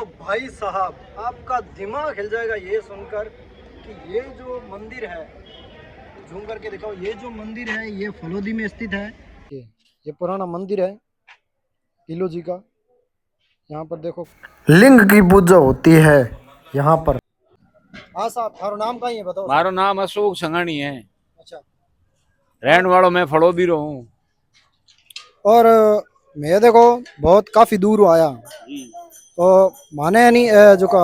तो भाई साहब आपका दिमाग हिल जाएगा ये सुनकर कि ये जो मंदिर है, झूम करके दिखाओ, ये जो मंदिर है ये फलोदी में स्थित है। ये पुराना मंदिर है किलो जी का। यहाँ पर देखो लिंग की पूजा होती है यहाँ पर। हाँ साहब, थारो नाम का ही है, बताओ साहब। मारो नाम अशोक संघाणी है। अच्छा। रहने वालों मैं फड़ोदी रो हूँ। और मैं देखो बहुत काफी दूर आया तो माने नहीं जो का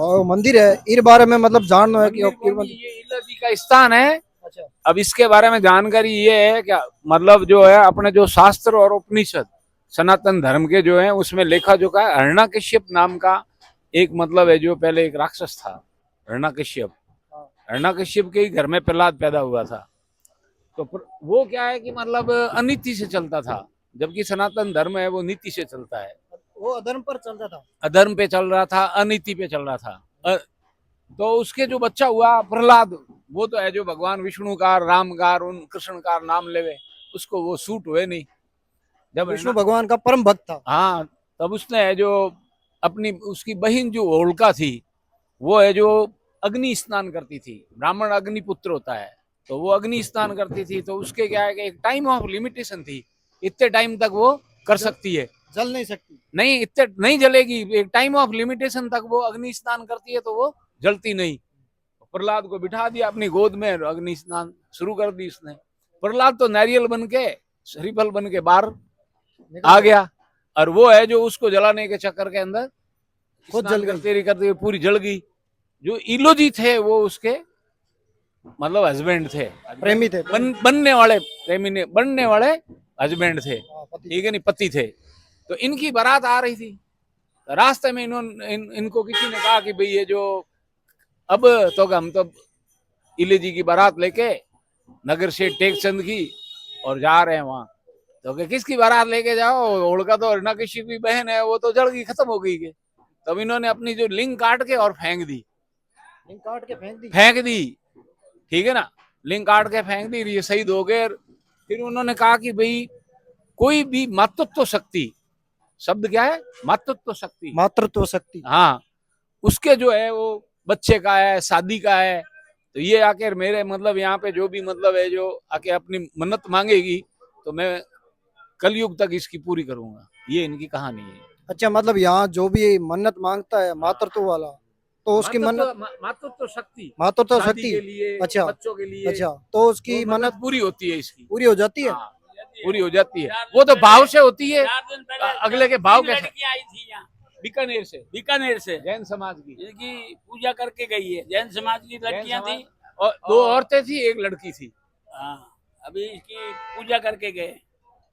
और मंदिर है इस बारे में मतलब जानना है कि ये इला जी का स्थान है। अच्छा। अब इसके बारे में जानकारी ये है क्या, मतलब जो है अपने जो शास्त्र और उपनिषद सनातन धर्म के जो है उसमें लेखा जोखा है। हिरण्यकश्यप नाम का एक मतलब है, जो पहले एक राक्षस था हिरण्यकश्यप। हाँ। हिरण्यकश्यप के ही घर में प्रहलाद पैदा हुआ था। तो वो क्या है कि मतलब अनीति से चलता था, जबकि सनातन धर्म है वो नीति से चलता है। वो अधर्म पर चलता था। अधर्म पे चल रहा था, अनीति पे चल रहा था। तो उसके जो बच्चा हुआ प्रहलाद, वो तो है जो भगवान विष्णु का, राम का, उन कृष्ण का नाम लेवे, उसको वो सूट हुए नहीं। जब विष्णु भगवान का परम भक्त था। हाँ, तब उसने है जो अपनी उसकी बहन जो होलिका थी, वो है जो अग्नि स्नान करती थी। ब्राह्मण अग्नि पुत्र होता है, तो वो अग्नि स्नान करती थी। तो उसके क्या है कि एक टाइम ऑफ लिमिटेशन थी, इतने टाइम तक वो कर सकती है। जल नहीं सकती। नहीं, इतने नहीं जलेगी। एक टाइम ऑफ लिमिटेशन तक वो अग्नि स्नान करती है तो वो जलती नहीं। प्रहलाद को बिठा दिया अपनी गोद में, अग्नि स्नान शुरू कर दी उसने। प्रहलाद तो नारियल बन के, श्रीफल बन के बाहर आ गया, और वो है जो उसको जलाने के चक्कर के अंदर खुद जल गई। करते हुए पूरी जल गई। जो इलोजी थे वो उसके मतलब हस्बैंड थे, प्रेमी थे। बनने वाले प्रेमी ने बनने वाले हस्बैंड थे, ठीक है नहीं, पति थे। तो इनकी बारात आ रही थी, रास्ते में इनको किसी ने कहा कि भाई ये जो अब तो हम तो इले जी की बारात लेके नगर से टेकचंद की और जा रहे हैं वहां। तो किसकी बारात लेके जाओ, होड़का तो हिरण्यकशिपु की बहन है, वो तो जल गई, खत्म हो गई के। तब इन्होंने अपनी जो लिंग काट के और फेंक दी। लिंग काट के फेंक दी। फेंक दी, ठीक है ना, लिंग काट के फेंक दी, ये शहीद हो गए। फिर उन्होंने कहा कि भाई कोई भी मातृत्व शक्ति, शब्द क्या है, मातृत्व शक्ति, मातृत्व शक्ति। हाँ, उसके जो है वो बच्चे का है, शादी का है, तो ये आकर मेरे मतलब यहाँ पे जो भी मतलब है जो आके अपनी मन्नत मांगेगी तो मैं कलयुग तक इसकी पूरी करूंगा। ये इनकी कहानी है। अच्छा, मतलब यहाँ जो भी मन्नत मांगता है मातृत्व वाला, तो उसकी मन्नत, मातृत्व शक्ति, मातृत्व शादी शक्ति। के लिए, अच्छा। बच्चों के लिए, अच्छा, तो उसकी तो मन्नत पूरी होती है इसकी। पूरी हो जाती है। हाँ, पूरी हो जाती है। वो तो भाव से होती है, अगले के भाव कैसे। लड़की आई थी यहाँ बीकानेर से जैन समाज की, इनकी पूजा करके गई है। जैन समाज की लड़कियां थी और दो औरतें थी, एक लड़की थी। हाँ, अभी इसकी पूजा करके गए,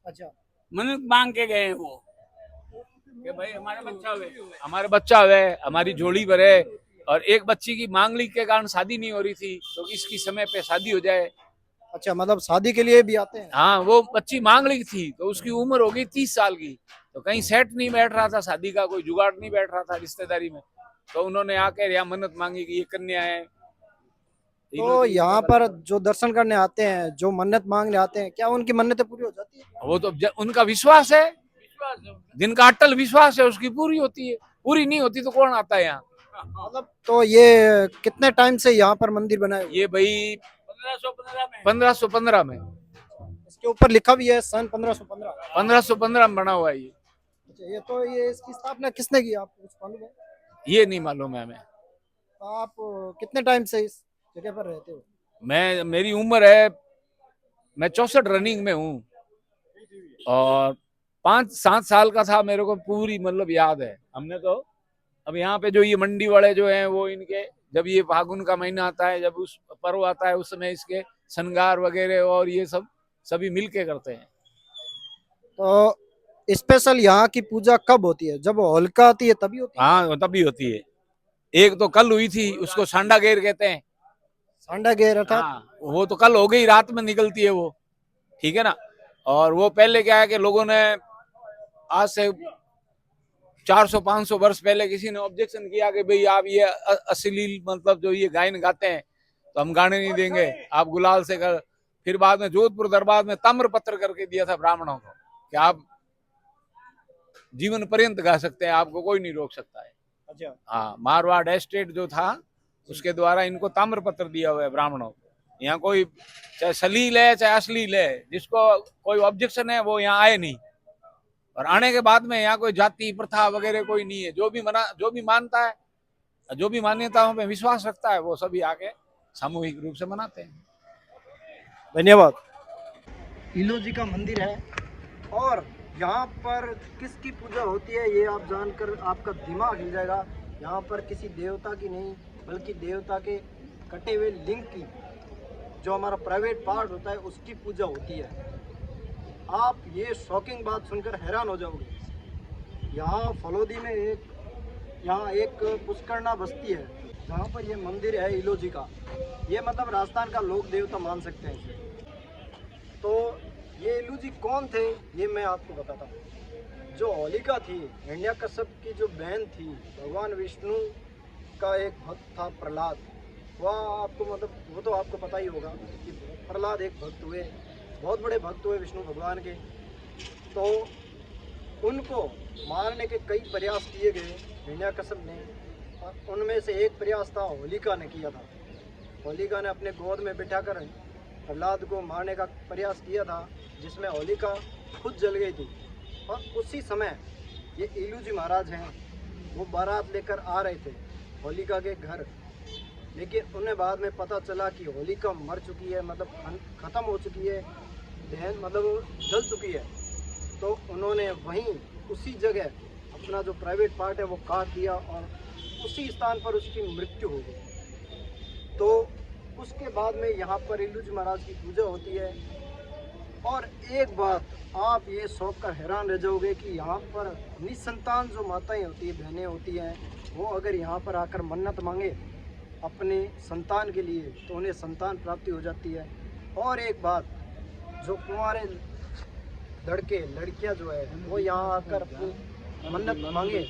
अच्छा। मन्नत मांग के गए वो कि भाई हमारे बच्चा हुए, हमारी जोड़ी भरे। और एक बच्ची की मांगलिक के कारण शादी नहीं हो रही थी, तो इसकी समय पे शादी हो जाए। अच्छा, मतलब शादी के लिए भी आते हैं। हाँ, वो बच्ची मांगलिक थी तो उसकी उम्र हो गई 30 साल की, तो कहीं सेट नहीं बैठ रहा था शादी का, कोई जुगाड़ नहीं बैठ रहा था रिश्तेदारी में। तो उन्होंने आकर यहाँ मन्नत मांगी कि ये कन्या है। तो यहाँ पर जो दर्शन करने आते हैं, जो मन्नत मांगने आते हैं, क्या उनकी मन्नतें पूरी हो जाती है? वो तो उनका विश्वास है, जिनका अटल विश्वास है उसकी पूरी होती है। पूरी नहीं होती तो कौन आता है यहाँ। मतलब तो ये कितने टाइम से यहाँ पर मंदिर बना है? ये भाई 1515 में, इसके ऊपर लिखा भी है सन 1515। 1515 में बना हुआ है ये। अच्छा, ये तो ये इसकी स्थापना किसने की, आपको कुछ मालूम है? ये नहीं मालूम है हमें। तो आप कितने टाइम से इस जगह पर रहते हो? मेरी उम्र है, मैं 64 रनिंग में हूँ, और 5-7 साल का था मेरे को पूरी मतलब याद है। हमने तो अब यहाँ पे जो ये मंडी वाले जो हैं वो इनके, जब ये फागुन का महीना आता है, जब उस पर्व आता है, उस समय इसके श्रृंगार वगैरह और ये सब सभी मिलके करते हैं। तो स्पेशल यहाँ की पूजा कब होती है? जब होलिका आती है तभी होती है? हाँ, तभी होती है। एक तो कल हुई थी, उसको सांडा गेर कहते हैं। सांडा गेर अर्थात? हाँ, वो तो कल हो गई, रात में निकलती है वो, ठीक है ना। और वो पहले क्या है कि लोगों ने आज से 400-500 वर्ष पहले किसी ने ऑब्जेक्शन किया कि भाई आप ये अश्लील मतलब जो ये गायन गाते हैं तो हम गाने नहीं देंगे, आप गुलाल से कर। फिर बाद में जोधपुर दरबार में ताम्र पत्र करके दिया था ब्राह्मणों को कि आप जीवन पर्यंत गा सकते हैं, आपको कोई नहीं रोक सकता है। अच्छा। हाँ, मारवाड़ एस्टेट जो था उसके द्वारा इनको ताम्रपत्र दिया हुआ है ब्राह्मणों को। यहाँ कोई चाहे सलील है चाहे अश्लील है, जिसको कोई ऑब्जेक्शन है वो यहाँ आए नहीं। और आने के बाद में यहाँ कोई जाति प्रथा वगैरह कोई नहीं है। जो भी मानता है, जो भी मान्यताओं में विश्वास रखता है, वो सभी आके सामूहिक रूप से मनाते हैं। धन्यवाद। इलोजी का मंदिर है और यहाँ पर किसकी पूजा होती है ये आप जानकर आपका दिमाग हिल जाएगा। यहाँ पर किसी देवता की नहीं बल्कि देवता के कटे हुए लिंग की, जो हमारा प्राइवेट पार्ट होता है, उसकी पूजा होती है। आप ये शॉकिंग बात सुनकर हैरान हो जाओगे। यहाँ फलोदी में एक पुष्करना बस्ती है जहाँ पर ये मंदिर है इलोजी का। ये मतलब राजस्थान का लोक देवता मान सकते हैं इसे। तो ये इलोजी कौन थे ये मैं आपको बताता हूँ। जो होलिका थी, हिरण्यकश्यप की जो बहन थी, भगवान विष्णु का एक भक्त था प्रहलाद। वह आपको मतलब वो तो आपको पता ही होगा कि प्रहलाद एक भक्त हुए, बहुत बड़े भक्त हुए विष्णु भगवान के। तो उनको मारने के कई प्रयास किए गए हिरण्यकश्यप ने, और उनमें से एक प्रयास था होलिका ने किया था। होलिका ने अपने गोद में बिठाकर प्रहलाद को मारने का प्रयास किया था, जिसमें होलिका खुद जल गई थी। और उसी समय ये इलूजी महाराज हैं, वो बारात लेकर आ रहे थे होलिका के घर, लेकिन उन्हें बाद में पता चला कि होलिका मर चुकी है, मतलब ख़त्म हो चुकी है, दहन मतलब जल चुकी है। तो उन्होंने वहीं उसी जगह अपना जो प्राइवेट पार्ट है वो काट दिया और उसी स्थान पर उसकी मृत्यु हो गई। तो उसके बाद में यहाँ पर इलूजी महाराज की पूजा होती है। और एक बात आप ये सोच कर हैरान रह जाओगे कि यहाँ पर निसंतान जो माताएं होती है, बहनें होती हैं, वो अगर यहाँ पर आकर मन्नत मांगे अपने संतान के लिए तो उन्हें संतान प्राप्ति हो जाती है। और एक बात, जो कुंवारे लड़के लड़कियाँ जो है वो यहाँ आकर अपनी मन्नत मांगे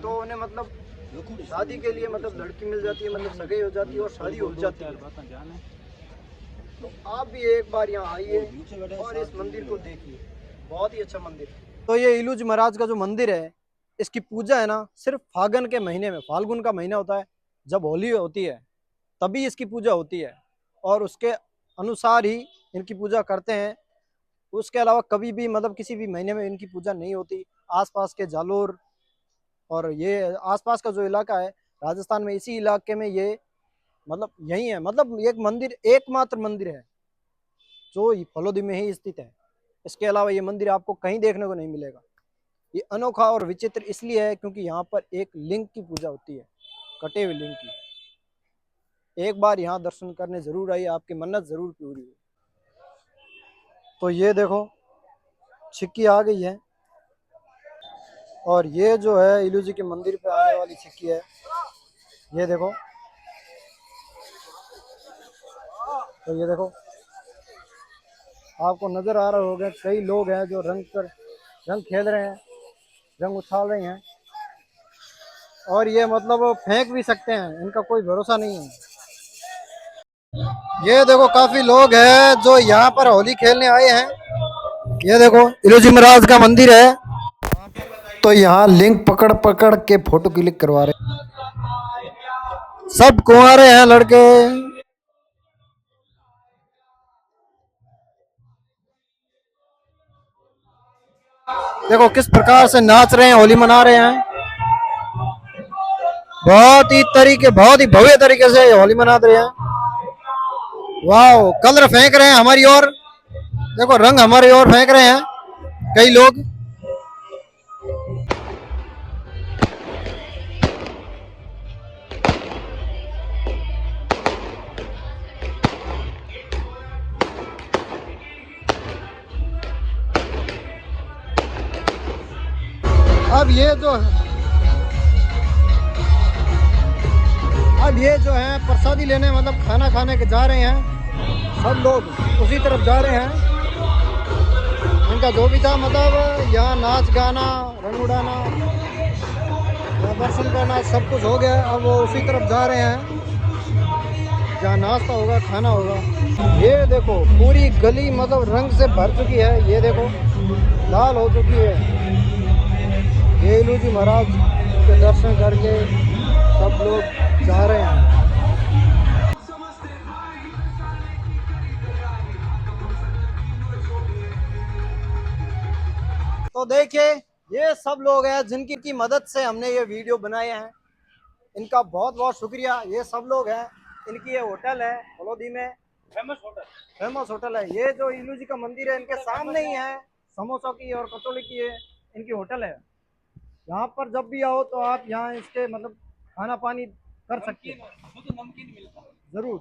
तो उन्हें मतलब शादी के लिए मतलब लड़की मिल जाती है, मतलब सगाई हो जाती है और शादी हो जाती है। तो आप भी एक बार यहाँ आइए और इस मंदिर को देखिए, बहुत ही अच्छा मंदिर है। तो ये इलूजी महाराज का जो मंदिर है, इसकी पूजा है ना सिर्फ फागुन के महीने में, फाल्गुन का महीना होता है जब होली होती है तभी इसकी पूजा होती है, और उसके अनुसार ही इनकी पूजा करते हैं। उसके अलावा कभी भी मतलब किसी भी महीने में इनकी पूजा नहीं होती। आसपास के जालोर और ये आसपास का जो इलाका है राजस्थान में, इसी इलाके में ये मतलब यही है, मतलब एक मंदिर एकमात्र मंदिर है जो फलोदी में ही स्थित है। इसके अलावा ये मंदिर आपको कहीं देखने को नहीं मिलेगा। ये अनोखा और विचित्र इसलिए है क्योंकि यहाँ पर एक लिंग की पूजा होती है, कटे हुए लिंग की। एक बार यहाँ दर्शन करने जरूर आइए, आपकी मन्नत जरूर पूरी हो। तो ये देखो छिक्की आ गई है, और ये जो है इलूजी के मंदिर पे आने वाली छिक्की है। ये देखो, तो ये देखो आपको नजर आ रहा होगा, कई लोग हैं जो रंग खेल रहे हैं, रंग उछाल रहे हैं, और ये मतलब फेंक भी सकते हैं, इनका कोई भरोसा नहीं है। ये देखो काफी लोग हैं जो यहाँ पर होली खेलने आए हैं। ये देखो इलूजी महाराज का मंदिर है, तो यहाँ लिंक पकड़ पकड़ के फोटो क्लिक करवा रहे हैं। सब कुंवारे हैं लड़के। देखो किस प्रकार से नाच रहे हैं, होली मना रहे हैं। बहुत ही भव्य तरीके से होली मना रहे हैं। वाह, कलर फेंक रहे हैं हमारी ओर, देखो रंग हमारी ओर फेंक रहे हैं कई लोग। अब ये जो है प्रसादी लेने मतलब खाना खाने के जा रहे हैं, सब लोग उसी तरफ जा रहे हैं। इनका जो भी था मतलब यहाँ नाच गाना, रंग उड़ाना, दर्शन करना सब कुछ हो गया। अब वो उसी तरफ जा रहे हैं जहाँ नाश्ता होगा, खाना होगा। ये देखो पूरी गली मतलब रंग से भर चुकी है, ये देखो लाल हो चुकी है। ये इलूजी महाराज इसके दर्शन करके सब लोग जा रहे हैं। तो देखिए ये सब लोग हैं जिनकी की मदद से हमने ये वीडियो बनाए हैं। इनका बहुत बहुत शुक्रिया। ये सब लोग हैं, इनकी ये होटल है फलोदी में, फेमस होटल है। ये जो इलू जी का मंदिर है इनके सामने ही है, समोसा की और कचौड़ी की है इनकी होटल है। यहाँ पर जब भी आओ तो आप यहाँ इसके मतलब खाना पानी कर सकते हैं। नमकीन मिलता है। जरूर।